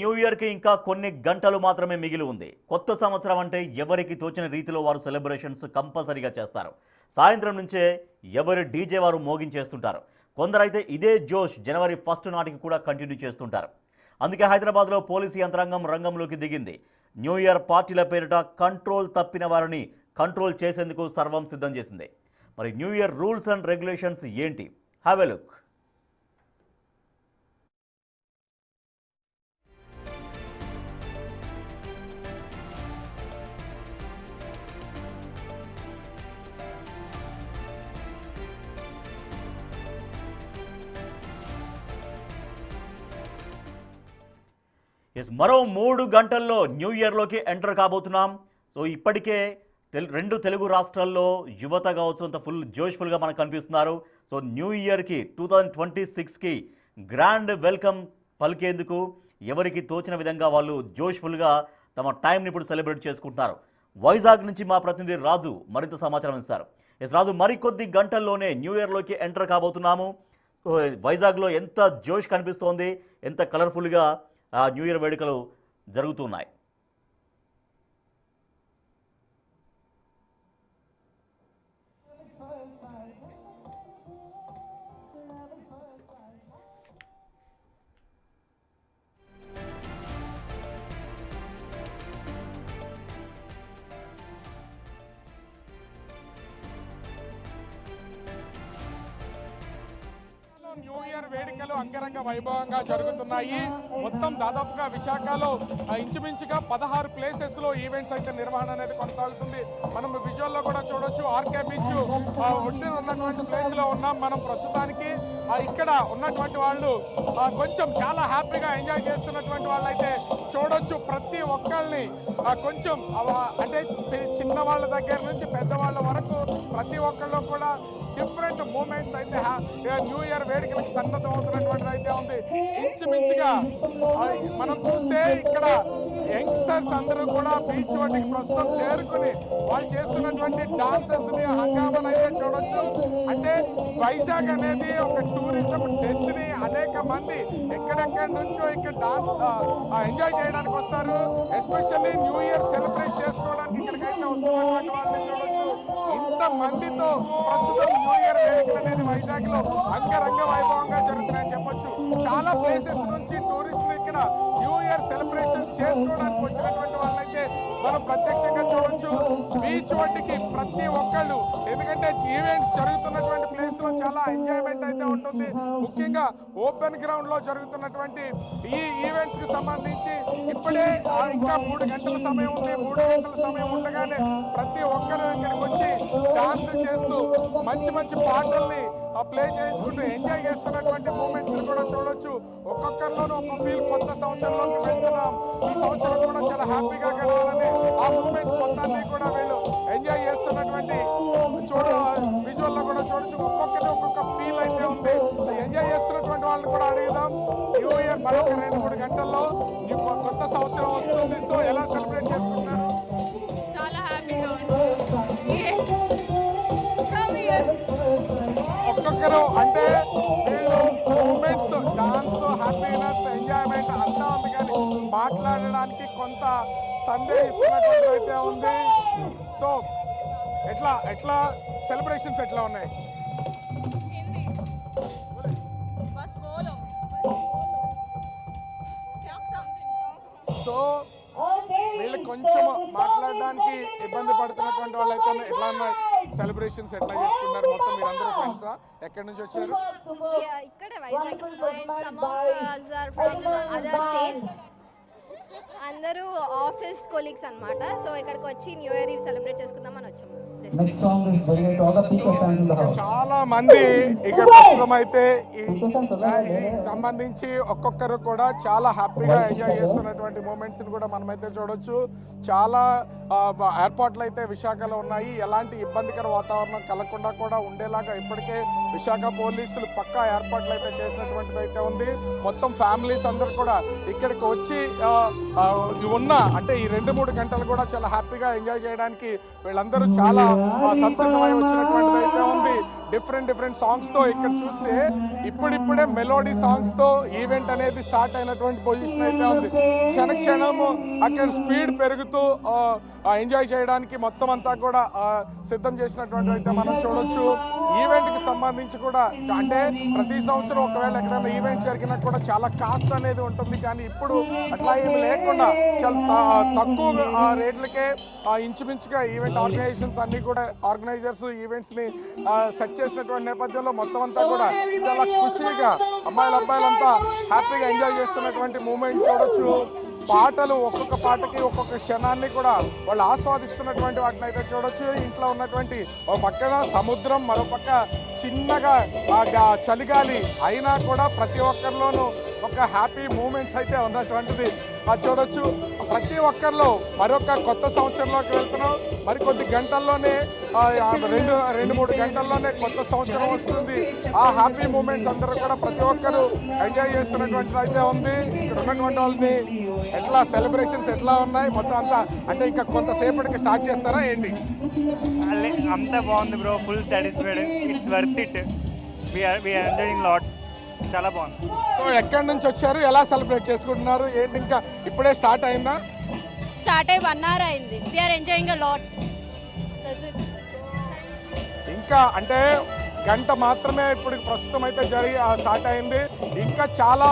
New year కి ఇంకా కొన్ని గంటలు మాత్రమే మిగిలి ఉంది. కొత్త సంవత్సరం అంటే ఎవరికి తోచిన రీతిలో వారు సెలబ్రేషన్స్ కంపల్సరీగా చేస్తారు. సాయంత్రం నుంచే ఎవరి డీజే వారు మోగించేస్తుంటారు. కొందరైతే ఇదే జోష్ జనవరి 1 నాటికి కూడా కంటిన్యూ చేస్తుంటారు. అందుకే హైదరాబాద్లో పోలీసు యంత్రాంగం రంగంలోకి దిగింది. న్యూ ఇయర్ పార్టీల పేరిట కంట్రోల్ తప్పిన వారిని కంట్రోల్ చేసేందుకు సర్వం సిద్ధం చేసింది. మరి new year rules and regulations ఏంటి? Have a look. మరో 3 గంటల్లో న్యూ ఇయర్లోకి ఎంటర్ కాబోతున్నాం. సో ఇప్పటికే రెండు తెలుగు రాష్ట్రాల్లో యువత కావచ్చు అంత ఫుల్ జోష్ఫుల్గా మనకు కనిపిస్తున్నారు. సో న్యూ ఇయర్కి 2026కి గ్రాండ్ వెల్కమ్ పలికేందుకు ఎవరికి తోచిన విధంగా వాళ్ళు జోష్ఫుల్గా తమ టైంని ఇప్పుడు సెలబ్రేట్ చేసుకుంటున్నారు. వైజాగ్ నుంచి మా ప్రతినిధి రాజు మరింత సమాచారం ఇస్తారు. రాజు, మరికొద్ది గంటల్లోనే న్యూ ఇయర్లోకి ఎంటర్ కాబోతున్నాము. వైజాగ్లో ఎంత జోష్ కనిపిస్తోంది, ఎంత కలర్ఫుల్గా న్యూ ఇయర్ వేడుకలు జరుగుతున్నాయి. న్యూ ఇయర్ వేడుకలు అంగరంగ వైభవంగా జరుగుతున్నాయి. మొత్తం దాదాపుగా విశాఖలో ఇంచుమించుగా 16 ప్లేసెస్ లో ఈవెంట్స్ అయితే నిర్వహణ అనేది కొనసాగుతుంది. మనం విజువల్లో కూడా చూడొచ్చు. ఆర్కే బీచ్ ఒడ్డున ఉన్నటువంటి ప్లేస్ లో ఉన్నాం మనం ప్రస్తుతానికి. ఇక్కడ ఉన్నటువంటి వాళ్ళు కొంచెం చాలా హ్యాపీగా ఎంజాయ్ చేస్తున్నటువంటి వాళ్ళు అయితే చూడొచ్చు. ప్రతి ఒక్కరిని కొంచెం అంటే చిన్న వాళ్ళ దగ్గర నుంచి పెద్దవాళ్ళ వరకు ప్రతి ఒక్కళ్ళు కూడా డిఫరెంట్ మూమెంట్స్ అయితే న్యూ ఇయర్ వేడుకలకు సన్నద్ధం అవుతున్నటువంటిది అయితే ఉంది. ఇంచుమించుగా మనం చూస్తే ఇక్కడ యంగ్స్టర్స్ అందరూ కూడా బీచ్ ఒడ్డుకి ప్రస్తుతం చేరుకుని వాళ్ళు చేస్తున్నటువంటి డాన్సెస్ ని హంగామాను అయితే చూడొచ్చు. అంటే వైజాగ్ అనేది ఒక టూరిజం డెస్టినీ. అనేక మంది ఎక్కడెక్కడి నుంచో ఇక్కడ ఎంజాయ్ చేయడానికి వస్తారు. ఎస్పెషల్లీ న్యూ ఇయర్ సెలబ్రేట్ చేసుకోవడానికి ఇక్కడికైతే వస్తున్నటువంటి వాళ్ళని చూడొచ్చు. ఇంత మందితో ప్రస్తుతం న్యూ ఇయర్ వేడుకలు అనేది వైజాగ్ లో అంగరంగ వైభవంగా జరుగుతున్నాయని చెప్పొచ్చు. చాలా ప్లేసెస్ నుంచి టూరిస్టులు ఇక్కడ న్యూ ఇయర్ సెలబ్రేషన్స్ చేసుకోవడానికి వచ్చినటువంటి వాళ్ళైతే మనం ప్రత్యక్షంగా చూడొచ్చు. బీచ్ ఒడ్డుకి ప్రతి ఒక్కళ్ళు, ఎందుకంటే ఈవెంట్స్ జరుగుతున్నటువంటి ప్లేస్ లో చాలా ఎంజాయ్మెంట్ అయితే ఉంటుంది. ముఖ్యంగా ఓపెన్ గ్రౌండ్ లో జరుగుతున్నటువంటి ఈ ఈవెంట్స్ కి సంబంధించి ఇప్పుడే ఇంకా 3 గంటల సమయం ఉంది. 3 గంటల సమయం ఉండగానే ప్రతి ఒక్కరు ఇక్కడికి వచ్చి డాన్స్ చేస్తూ మంచి మంచి పాటల్ని ప్లే చేయించుకుంటూ ఎంజాయ్ చేస్తున్నటువంటి మూమెంట్స్ కూడా చూడొచ్చు. ఒక్కొక్కరిలోనూ ఒక్కొక్క ఫీల్. కొత్త సంవత్సరంలోకి వెళ్తున్నాం, ఈ సంవత్సరం కూడా చాలా హ్యాపీగా గడవాలని ఆ మూమెంట్స్ మొత్తాన్ని కూడా వీళ్ళు ఎంజాయ్ చేస్తున్నటువంటి విజువల్ లో కూడా చూడొచ్చు. ఒక్కొక్కరి ఒక్కొక్క ఫీల్ అయితే ఉంది. ఎంజాయ్ చేస్తున్నటువంటి వాళ్ళని కూడా అడుగుదాం. న్యూ ఇయర్ మరొక 2-3 గంటల్లో కొత్త సంవత్సరం వస్తుంది. సో ఎలా సెలబ్రేట్ చేసుకుంటున్నారు? చాలా హ్యాపీగా ఒక్కొక్కరు అంటే వీళ్ళు మూమెంట్స్, డాన్స్, హ్యాపీనెస్, ఎంజాయ్మెంట్ అంతా ఉంది. కానీ మాట్లాడడానికి కొంత సందేహిస్తున్నటువంటి అయితే ఉంది. సో ఎట్లా సెలబ్రేషన్స్ ఎట్లా ఉన్నాయి? సో వీళ్ళు కొంచెం మాట్లాడడానికి ఇబ్బంది పడుతున్నటువంటి వాళ్ళు అయితే ఎట్లా ఉన్నాయి? సెలబ్రేషన్స్ ఎట్లా చేసుకున్నారు? మొత్తం మీరు అందరూ ఫ్రెండ్సా? ఎక్కడి నుంచి వచ్చారు? ఇక్కడే Vizag. Some of us are from other states. అందరూ ఆఫీస్ కొలీగ్స్ అన్నమాట. సో ఇక్కడికి వచ్చి న్యూ ఇయర్ ఈవ్ సెలబ్రేట్ చేసుకుందామని వచ్చాము. చాలా మంది ఇక్కడ ప్రస్తుతం అయితే సంబంధించి ఒక్కొక్కరు కూడా చాలా హ్యాపీగా ఎంజాయ్ చేస్తున్నటువంటి మూమెంట్స్ కూడా మనమైతే చూడొచ్చు. చాలా ఎయిర్పోర్ట్లు అయితే విశాఖలో ఉన్నాయి. ఎలాంటి ఇబ్బందికర వాతావరణం కలగకుండా కూడా ఉండేలాగా ఇప్పటికే విశాఖ పోలీసులు పక్కా ఏర్పాట్లు అయితే చేసినటువంటిది అయితే ఉంది. మొత్తం ఫ్యామిలీస్ అందరూ కూడా ఇక్కడికి వచ్చి ఉన్న అంటే ఈ 2-3 గంటలు కూడా చాలా హ్యాపీగా ఎంజాయ్ చేయడానికి వీళ్ళందరూ చాలా సంసిద్ధమై వచ్చినటువంటిది అయితే ఉంది. డిఫరెంట్ సాంగ్స్తో ఇక్కడ చూస్తే ఇప్పుడిప్పుడే మెలోడీ సాంగ్స్తో ఈవెంట్ అనేది స్టార్ట్ అయినటువంటి పొజిషన్ అయితే ఉంది. క్షణము అక్కడ స్పీడ్ పెరుగుతూ ఎంజాయ్ చేయడానికి మొత్తం అంతా కూడా సిద్ధం చేసినటువంటి అయితే మనం చూడొచ్చు. ఈవెంట్కి సంబంధించి కూడా అంటే ప్రతి సంవత్సరం ఒకవేళ ఎక్కడైనా ఈవెంట్ జరిగినా కూడా చాలా కాస్ట్ అనేది ఉంటుంది, కానీ ఇప్పుడు అట్లా ఏమి లేకుండా చాలా తక్కువ రేట్లకే ఇంచుమించుగా ఈవెంట్ ఆర్గనైజేషన్స్ అన్ని కూడా ఆర్గనైజర్స్ ఈవెంట్స్ని సెట్ చేసినటువంటి నేపథ్యంలో మొత్తం అంతా కూడా చాలా ఖుషీగా అబ్బాయిలంతా హ్యాపీగా ఎంజాయ్ చేస్తున్నటువంటి మూమెంట్ చూడొచ్చు. పాటలు ఒక్కొక్క పాటకి ఒక్కొక్క క్షణాన్ని కూడా వాళ్ళు ఆస్వాదిస్తున్నటువంటి వాటిని అయితే చూడొచ్చు. ఇంట్లో ఉన్నటువంటి ఒక పక్కన సముద్రం, మరోపక్క చిన్నగా చలిగాలి అయినా కూడా ప్రతి ఒక్కరిలోనూ ఒక హ్యాపీ మూమెంట్స్ అయితే ఉన్నటువంటిది చూడొచ్చు. ప్రతి ఒక్కరిలో మరొక కొత్త సంవత్సరంలోకి వెళ్తున్నాం. మరికొద్ది గంటల్లోనే 2-3 గంటల్లోనే కొత్త సంవత్సరం వస్తుంది. ఆ హ్యాపీ మూమెంట్స్ అందరూ కూడా ప్రతి ఒక్కరు ఎంజాయ్ చేస్తున్నటువంటిది అయితే ఉంది. ఇక్కడ ఉన్నటువంటి వాళ్ళని ఎట్లా సెలబ్రేషన్స్ ఎట్లా ఉన్నాయి మొత్తం అంతా అంటే ఇంకా కొంతసేపటికి స్టార్ట్ చేస్తారా ఏంటి? అంతా బాగుంది bro, full satisfied, it's worth it, we're enjoying lot, చాలా బాగుంది. సో ఎక్కడి నుంచి వచ్చారు, ఎలా సెలబ్రేట్ చేసుకుంటున్నారు ఏంటి? ఇంకా ఇప్పుడే స్టార్ట్ అయిందా? స్టార్ట్ అయ్యి 1 hour అయింది. We're enjoying a lot. ఇంకా అంటే గంట మాత్రమే ఇప్పుడు ప్రస్తుతం అయితే స్టార్ట్ అయింది. ఇంకా చాలా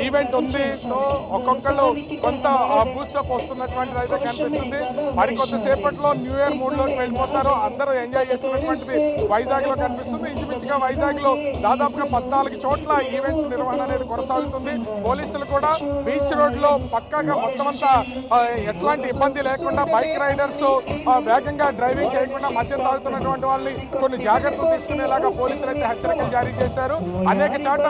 ఈవెంట్ ఉంది. సో ఒక్కొక్కళ్ళు కొంత బూస్టప్ వస్తున్నటువంటిది అయితే కనిపిస్తుంది. మరికొద్దిసేపట్లో న్యూ ఇయర్ మూడ్లోకి వెళ్ళిపోతారు. అందరూ ఎంజాయ్ చేస్తున్నటువంటిది వైజాగ్లో కనిపిస్తుంది. ఇంచుమించుగా వైజాగ్లో దాదాపుగా 14 చోట్ల ఈవెంట్స్ నిర్వహణ అనేది కొనసాగుతుంది. పోలీసులు కూడా బీచ్ రోడ్లో పక్కాగా మొత్తం అంతా ఎట్లాంటి ఇబ్బంది లేకుండా బైక్ రైడర్స్ వేగంగా డ్రైవింగ్ చేయకుండా మద్యం తాగుతున్నటువంటి వాళ్ళని కొన్ని జాగ్రత్తలు తీసుకునేలాగా పోలీసులు అయితే హెచ్చరికలు జారీ చేశారు. అనేక చోట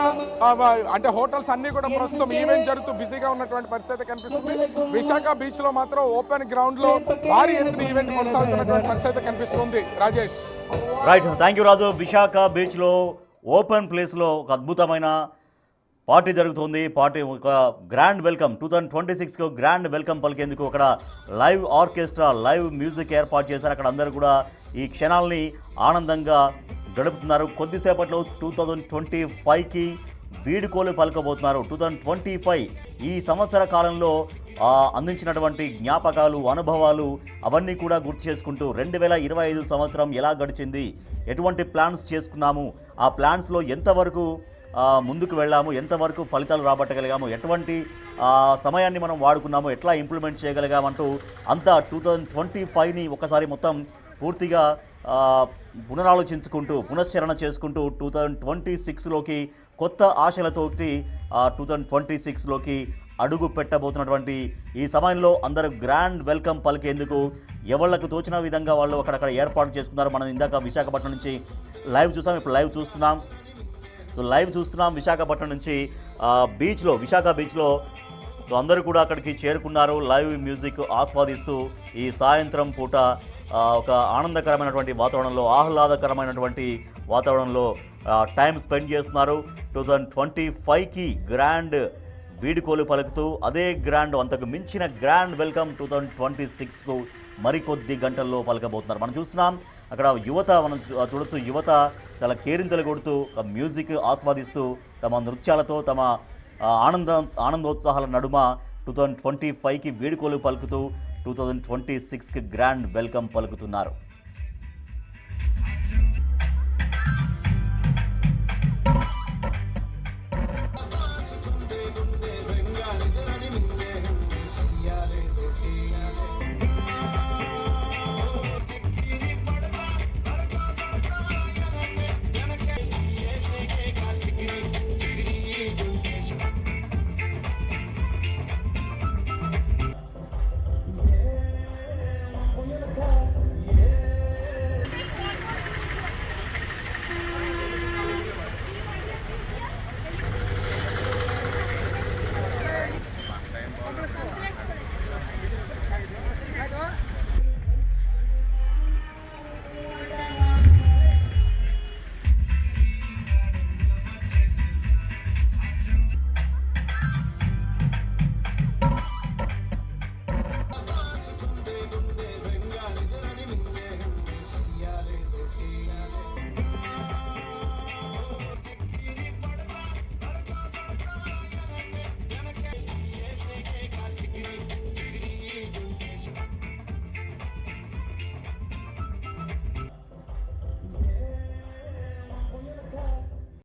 అంటే హోటల్స్ అన్ని కూడా ప్రస్తుతం ఈవెంట్ జరుగుతూ బిజీగా ఉన్నటువంటి పరిస్థితి కనిపిస్తుంది. విశాఖ బీచ్ లో మాత్రం ఓపెన్ గ్రౌండ్ లో భారీ ఎత్తున ఈవెంట్ కొనసాగుతున్నటువంటి పరిస్థితి కనిపిస్తుంది. రాజేష్. రైట్, థ్యాంక్ యూ రాజు. విశాఖ బీచ్లో ఓపెన్ ప్లేస్లో ఒక అద్భుతమైన పార్టీ జరుగుతుంది. పార్టీ ఒక గ్రాండ్ వెల్కమ్ 2026కు గ్రాండ్ వెల్కమ్ పలికేందుకు అక్కడ లైవ్ ఆర్కెస్ట్రా, లైవ్ మ్యూజిక్ ఏర్పాటు చేశారు. అక్కడ అందరూ కూడా ఈ క్షణాలని ఆనందంగా గడుపుతున్నారు. కొద్దిసేపట్లో 2025కి వీడుకోలు పలకబోతున్నారు. 2025 ఈ సంవత్సర కాలంలో అందించినటువంటి జ్ఞాపకాలు, అనుభవాలు అవన్నీ కూడా గుర్తు చేసుకుంటూ 2025 సంవత్సరం ఎలా గడిచింది, ఎటువంటి ప్లాన్స్ చేసుకున్నాము, ఆ ప్లాన్స్లో ఎంతవరకు ముందుకు వెళ్ళాము, ఎంతవరకు ఫలితాలు రాబట్టగలిగాము, ఎటువంటి సమయాన్ని మనం వాడుకున్నాము, ఎట్లా ఇంప్లిమెంట్ చేయగలిగామంటూ అంతా 2025ని ఒకసారి మొత్తం పూర్తిగా పునరాలోచించుకుంటూ పునశ్చరణ చేసుకుంటూ 2026లోకి కొత్త ఆశలతోటి 2026లోకి అడుగు పెట్టబోతున్నటువంటి ఈ సమయంలో అందరూ గ్రాండ్ వెల్కమ్ పలికేందుకు ఎవళ్లకు తోచిన విధంగా వాళ్ళు అక్కడక్కడ ఏర్పాటు చేసుకున్నారు. మనం ఇందాక విశాఖపట్నం నుంచి లైవ్ చూసాం, ఇప్పుడు లైవ్ చూస్తున్నాం. సో లైవ్ చూస్తున్నాం విశాఖపట్నం నుంచి బీచ్లో, విశాఖ బీచ్లో. సో అందరూ కూడా అక్కడికి చేరుకున్నారు లైవ్ మ్యూజిక్ ఆస్వాదిస్తూ ఈ సాయంత్రం పూట ఒక ఆనందకరమైనటువంటి వాతావరణంలో, ఆహ్లాదకరమైనటువంటి వాతావరణంలో టైం స్పెండ్ చేస్తున్నారు. 2025కి గ్రాండ్ వీడుకోలు పలుకుతూ అదే గ్రాండ్, అంతకు మించిన గ్రాండ్ వెల్కమ్ 2026కు మరికొద్ది గంటల్లో పలకబోతున్నారు. మనం చూస్తున్నాం అక్కడ యువత, మనం చూడొచ్చు యువత చాలా కేరింతలు కొడుతూ మ్యూజిక్ ఆస్వాదిస్తూ తమ నృత్యాలతో తమ ఆనందోత్సాహాల నడుమ 2025కి వీడుకోలు పలుకుతూ 2026కి గ్రాండ్ వెల్కమ్ పలుకుతున్నారు.